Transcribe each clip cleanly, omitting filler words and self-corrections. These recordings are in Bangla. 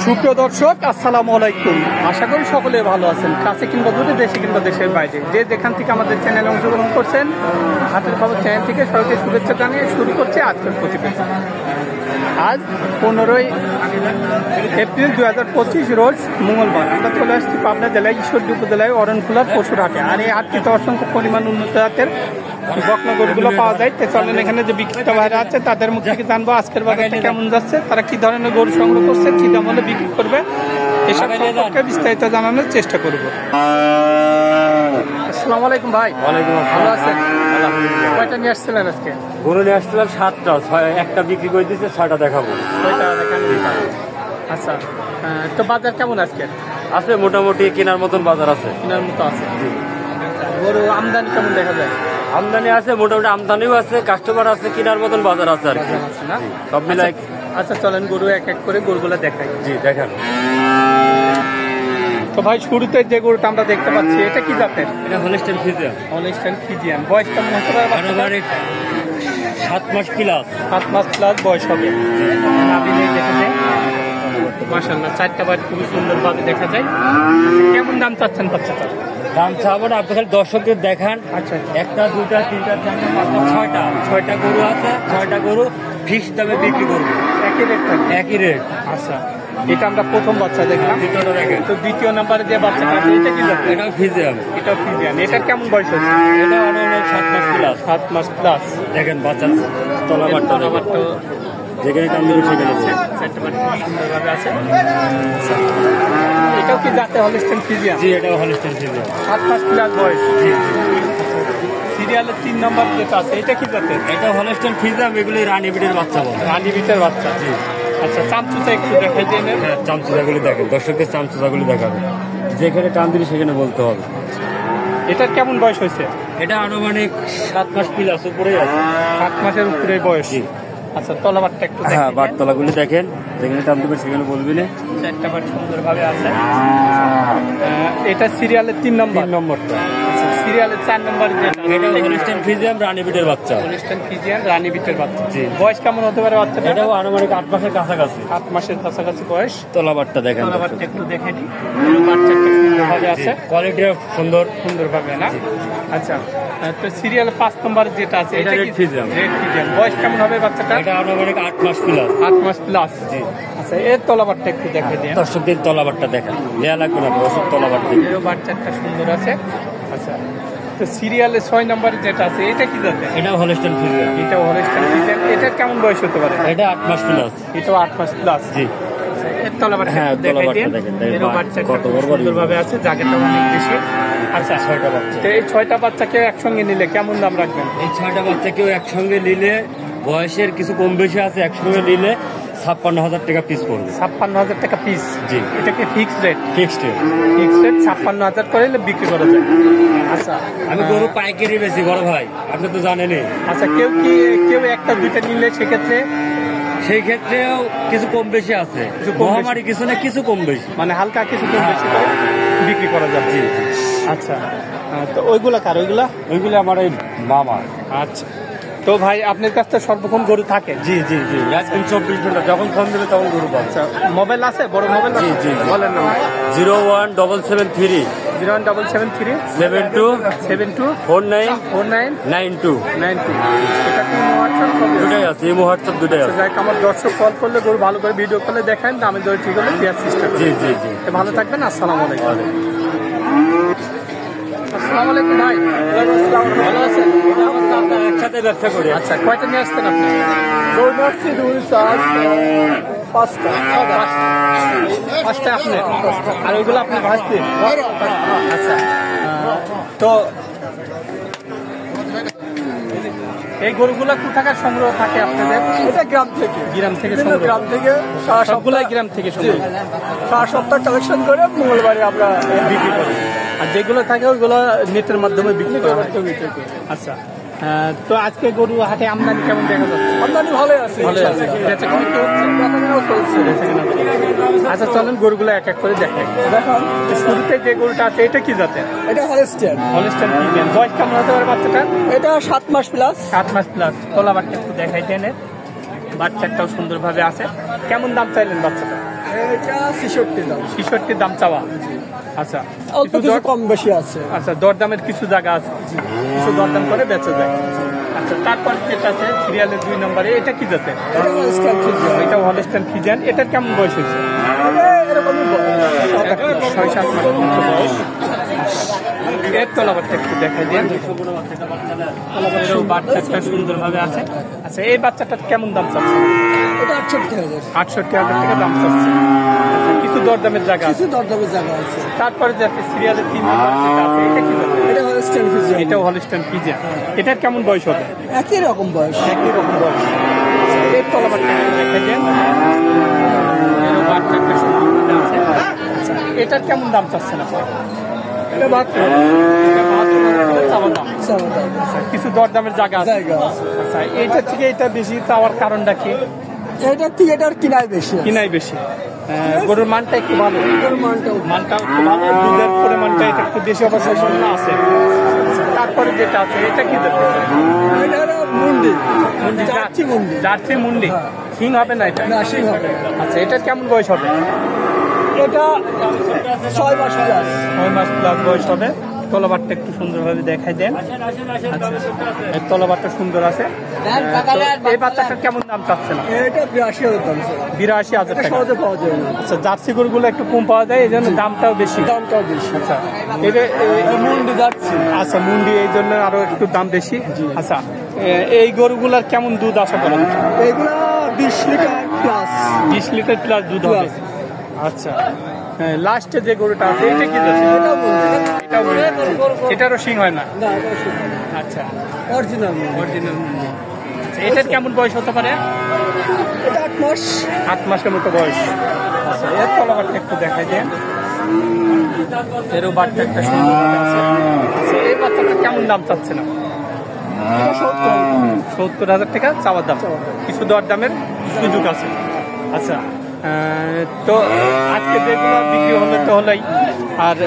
সুপ্রিয় দর্শক, আসসালামু আলাইকুম। আশা করি সকলে ভালো আছেন, কাছে কিংবা দূরে, দেশে কিংবা দেশের বাইরে, যে যেখান থেকে আমাদের চ্যানেলে অংশগ্রহণ করছেন। হাতের খবর চ্যানেল থেকে সবাইকে শুভেচ্ছা জানিয়ে শুরু করছে আজকের প্রতিবেদন। আজ 15ই এপ্রিল 2025 রোজ মঙ্গলবার। আমরা চলে আসছি পাবনা জেলায় ঈশ্বরদী উপজেলায় অরণখোলার পশুর হাটে। আর এই হাটটিতে অসংখ্য পরিমাণ উন্নত জাতের বকনা গরুগুলো পাওয়া যায়। তো চলেন এখানে যে বিক্রেতা ভাইরা আছে তাদের মুখ থেকে জানবো আজকের বাজারটা কেমন যাচ্ছে, তারা কি ধরনের গরু সংগ্রহ করছে, কি দাম হলে বিক্রি করবে, এসব সম্পর্কে বিস্তারিত জানানোর চেষ্টা করবো। আসসালামু আলাইকুম ভাই। ওয়ালাইকুম আসসালাম। ভালো আছেন? আলহামদুলিল্লাহ। কয়টা নিয়ে আসছিলেন আজকে? গরু নিয়ে আসছিলাম 7টা, একটা বিক্রি করে দিচ্ছে, 6টা দেখাবো। আচ্ছা, তো বাজার কেমন আজকে? আছে মোটামুটি কেনার মতন বাজার আছে। কেনার মতো আছে। গরু আমদানি কেমন দেখা যায়? আমদানি আছে মোটামুটি, আমদানিও আছে, কাস্টমার আছে, কেনার মতন বাজার আছে আর কি। আছে না? সব মিলাই। আচ্ছা চলেন গরু এক এক করে গরুগুলো দেখাই। জি দেখান। তো ভাই শুরুতে যে গরুটা আমরা দেখতে পাচ্ছি এটা কি জাতের? এটা হলস্টাইন ফ্রিজিয়ান। Holstein Friesian. বয়স কেমন হতে পারে? 7 মাস প্লাস। 7 মাস প্লাস বয়স হবে। নাভিনে দেখা যায় মাশাআল্লাহ, 4টা বাট খুবই সুন্দরভাবে দেখা যায়। কেমন দাম চাচ্ছেন বাচ্চাটা? দাম চাবো না, আপনি খালি দর্শকদের দেখান। আচ্ছা, একটা, দুটা, তিনটা, চারটা, পাঁচটা, 6টা গরু আছে। 6টা গরু ফিক্স দামে বিক্রি করবো। একই রেট? একই রেট। আচ্ছা, এটা আমরা প্রথম বাচ্চা দেখলাম। দ্বিতীয়টা দেখেন। তো দ্বিতীয় নাম্বারে যে বাচ্চাটা আছে এটা কি জাতের? এটাও ফ্রিজিয়ান। এটা ফ্রিজিয়ান। এটা কেমন বয়স হচ্ছে? এটা অনেক 7 মাস প্লাস। 7 মাস প্লাস। দেখেন বাচ্চা তলাবারটা যেখানে কাম দেবে সেখানে আছে। 4টা বাট খুব সুন্দরভাবে আছে। এটাও কি জাতে হলস্টাইন ফ্রিজিয়ান? জি এটাও হলস্টাইন ফ্রিজিয়ান। 7 মাস প্লাস বয়স। জি সিরিয়ালের 3 নম্বর যেটা আছে এটা কি জাতের? এটা হলস্টাইন ফ্রিজিয়ান। এগুলো রানী বিটের বাচ্চা বলে। রানী বিটের বাচ্চা। জি। আচ্ছা, চামচুচা একটু দেখাই দিয়ে নেন। হ্যাঁ, চামচুচাগুলি দেখেন, দর্শকদের চামচুচাগুলি দেখাবে। যেখানে টান দিলে সেখানে বলতে হবে। এটার কেমন বয়স হয়েছে? এটা আনুমানিক 7 মাস প্লাস উপরেই আছে। 7 মাসের উপরে বয়স। জি। আচ্ছা, তলাবারটা একটু হ্যাঁ, বাটতলাগুলি দেখেন, যেখানে টান দেবে সেখানে বলবি না। 4টা বাট সুন্দরভাবে আছে। এটা সিরিয়ালের 3 নম্বর। 3 নম্বরটা। আচ্ছা, সিরিয়ালের 4 নম্বর যেটা এটা হলস্টাইন ফ্রিজিয়ান রানী বিটের বাচ্চা। হলস্টাইন ফ্রিজিয়ান রানী বিটের বাচ্চা। জি। বয়স কেমন হতে পারে বাচ্চাটা? এটাও আনুমানিক 8 মাসের কাছাকাছি। 7 মাসের কাছাকাছি বয়স। তলাবারটা দেখেন। তলাবারটা একটু দেখে নিই। বাচ্চাটা সুন্দরভাবে আছে। কোয়ালিটিও সুন্দরভাবে না? আচ্ছা, তো সিরিয়াল 5 নম্বর যেটা আছে এটা রেড ফ্রিজিয়ান। Red Friesian. বয়স কেমন হবে বাচ্চাটা? এটা আনুমানিক 8 মাস প্লাস। 8 মাস প্লাস। জি। আচ্ছা, এর তলাবারটা একটু দেখে দিন। দর্শকদের তলাবারটা দেখেন, নেওয়া লাগবে না, দর্শক তলাবার দেখেন। এরও বাচ্চাটা সুন্দর আছে। আচ্ছা, তো সিরিয়ালে 6 নম্বর যেটা আছে এটা কি জাতের? এটাও হলস্টাইন ফ্রিজিয়ান। এটাও হলস্টাইন ফ্রিজিয়ান। এটা কেমন বয়স হতে পারে? এটা 8 মাস প্লাস। এটাও 8 মাস প্লাস। জি। এর তলাবারটা হ্যাঁ, একটু দেখাই দিন। তলাবারটা দেখেন। এরও বাচ্চাটা কত বড় বড় সুন্দরভাবে আছে, জায়গাটা অনেক বেশি। আচ্ছা, 6টা বাচ্চা। তো এই 6টা বাচ্চাকে একসঙ্গে নিলে কেমন দাম রাখবেন? এই 6টা বাচ্চা কেউ একসঙ্গে নিলে, বয়সের কিছু কম বেশি আছে, একসঙ্গে নিলে 56,000 টাকা পিস পড়বে। 56,000 টাকা পিস। জি। এটা কি fixed rate? Fixed rate. Fixed rate 56,000 করে বিক্রি করা যায়। আচ্ছা, আমি গরু পাইকারি বেশি বড় ভাই, আপনি তো জানেনই। আচ্ছা, কেউ একটা দুইটা নিলে সেক্ষেত্রে সেই ক্ষেত্রেও কিছু কম বেশি আছে। মহামারী কিছু না, কিছু কম বেশি, মানে হালকা কিছু কম বেশি করে বিক্রি করা যায়। জি জি। আচ্ছা, তো ওইগুলা কার? ওইগুলো আমার এই মামা। আচ্ছা, তো ভাই আপনার কাছে সর্বক্ষণ গরু থাকে? জি জি জি, একদিন 24 ঘন্টা, যখন ফোন দেবে তখন গরু পাবে। আচ্ছা, মোবাইল আছে? বড় মোবাইল আছে? জি জি। বলেন না। 01773 01773 72 49 92 92। এটা কি হোয়াটসঅ্যাপ হবে? দুটাই আছে, ইমো হোয়াটসঅ্যাপ দুটাই আছে। যাই আমার দর্শক কল করলে গরু ভালো করে ভিডিও কলে দেখান, দামে দর ঠিক হলে দেওয়ার চেষ্টা করি। জি জি জি। ভালো থাকবেন। আসসালামু আলাইকুম। আসসালামু আলাইকুম ভাই। ভালো আছেন? একসাথে ব্যবসা করি। আচ্ছা, কয়টা নিয়ে আসতেন আপনি? পাঁচটা আপনি, আর ওইগুলো আপনি ভাজতে? আচ্ছা, তো এই গরুগুলো কোথাকার সংগ্রহ থাকে আপনাদের? এটা গ্রাম থেকে সবগুলাই গ্রাম থেকে সংগ্রহ। সারা সপ্তাহ কালেকশন করে মঙ্গলবারে আমরা বিক্রি করি। আর যেগুলো থাকে ওইগুলো নেটের মাধ্যমে বিক্রি করা হয়। আচ্ছা, তো আজকে গরু হাটে আমদানি কেমন দেখা যাচ্ছে? আমদানি ভালোই আছে। আচ্ছা, চলেন গরুগুলো এক এক করে দেখেন। দেখুন, শুরুতে যে গরুটা আছে এটা কি জাতের? এটা হলস্টাইন। Holstein Friesian. বয়স কেমন হতে পারে বাচ্চাটা? এটা 7 মাস প্লাস। 7 মাস প্লাস। তলাবারটা একটু দেখাই দেন। বাচ্চাটাও সুন্দরভাবে আছে। কেমন দাম চাইলেন বাচ্চাটা? এটা 66 দাম। 66 দাম চাওয়া। আচ্ছা, অল্প কিছু কম বেশি আছে। আচ্ছা, দরদামের কিছু জায়গা আছে, কিছু দরদাম করে বেঁচে যায়। আচ্ছা, তারপর যেটা আছে সিরিয়ালের 2 নম্বরে, এটা কি জাতের? এটা হলস্টাইন ফ্রিজিয়ান। এটা হলস্টাইন ফ্রিজিয়ান। এটার কেমন বয়স হয়েছে? এটা এরকমই বয়স, 6-7 মাস মতো বয়স। এর তলাবারটা একটু দেখাই দিন। বাচ্চাটা সুন্দরভাবে আছে। আচ্ছা, এই বাচ্চাটার কেমন দাম চাচ্ছে? এটা 68,000। 68,000 টাকা দাম চাচ্ছে। আচ্ছা, কিছু দরদামের জায়গা আছে। কিছু দরদামের জায়গা আছে। তারপরে যে সিরিয়ালের 3 নম্বর যেটা আছে, এটা কি জাতের? এটা হলস্টাইন ফ্রিজিয়ান। এটাও হলস্টাইন ফ্রিজিয়ান। এটার কেমন বয়স হবে? একই রকম বয়স। একই রকম বয়স। আচ্ছা, এর তলাবারটা একটু দেখাই দিন। এরও বাচ্চাটা সুন্দরভাবে আছে। আচ্ছা, এটার কেমন দাম চাচ্ছেন আপনি? এটা মাত্র এটা 72,000 টাকা চাওয়া দাম। আচ্ছা, কিছু দরদামের জায়গা আছে। জায়গা আছে। আচ্ছা, এইটা থেকে এটা বেশি চাওয়ার কারণটা কি? এটা থেকে এটার কিনাই বেশি। কিনাই বেশি। গরুর মানটা একটু ভালো, এটার মানটাও মানটা একটু ভালো, দুধের পরিমাণটা এটা একটু বেশি অবশ্যই আছে। আচ্ছা, তারপরে যেটা আছে, এটা কি দেবে? এটা হলো মুন্ডি। মুন্ডি, জার্সি মুন্ডি। জার্সি মুন্ডি। হিং হবে না এটা? না, শিং হবে। আচ্ছা, এটার কেমন বয়স হবে? এটা 6 মাস প্লাস। 6 মাস প্লাস বয়স হবে। তলাবারটা একটু সুন্দরভাবে দেখাই দেন। আচ্ছা, এর তলাবারটা সুন্দর আছে। তো এই বাচ্চাটার কেমন দাম চাচ্ছে না? এটা 82,000 দাম স্যার। 82,000 এটা টাকা। সহজে পাওয়া যায় না। আচ্ছা, জার্সি গরুগুলো একটু কম পাওয়া যায়, এই জন্য দামটাও বেশি। দামটাও বেশি। আচ্ছা, এটা মুন্ডি যাচ্ছি। আচ্ছা, মুন্ডি এই জন্য আরো একটু দাম বেশি। আচ্ছা, এই গরুগুলার কেমন দুধ আশা করেন? এগুলা 20 লিটার প্লাস। 20 লিটার প্লাস দুধ হবে। আচ্ছা, লাস্টে যে গরুটা আছে, এটা কি যাচ্ছে? এটাও মুন্ডি। এটাও মুন্ডি। এটারও শিং হয় না? না, এটা শুধু আচ্ছা, অরিজিনাল মুন্ডি। অরিজিনাল মুন্ডি। আচ্ছা, এটার কেমন বয়স হতে পারে? এটা 8 মাস। 8 মাসের মতো বয়স। আচ্ছা, এর তলাবারটা একটু দেখাই দেন। এরও বাচ্চা একটা সুন্দর আছে। আচ্ছা, এই বাচ্চাটা কেমন দাম চাচ্ছে না? এটা 70,000 টাকা চাওয়ার দাম। কিছু দর দামের সুযোগ আছে। আচ্ছা, তো আজকে যেগুলো বিক্রি হলে তো হলেই, আর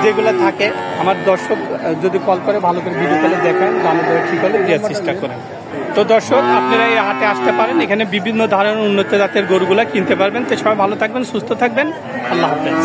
যেগুলো থাকে আমার দর্শক যদি কল করে ভালো করে ভিডিও কলে দেখেন, ভালো করে ঠিক হলে দেওয়ার চেষ্টা করেন। তো দর্শক, আপনারা এই হাটে আসতে পারেন, এখানে বিভিন্ন ধরনের উন্নত জাতের গরুগুলা কিনতে পারবেন। তো সবাই ভালো থাকবেন, সুস্থ থাকবেন। আল্লাহ হাফেজ।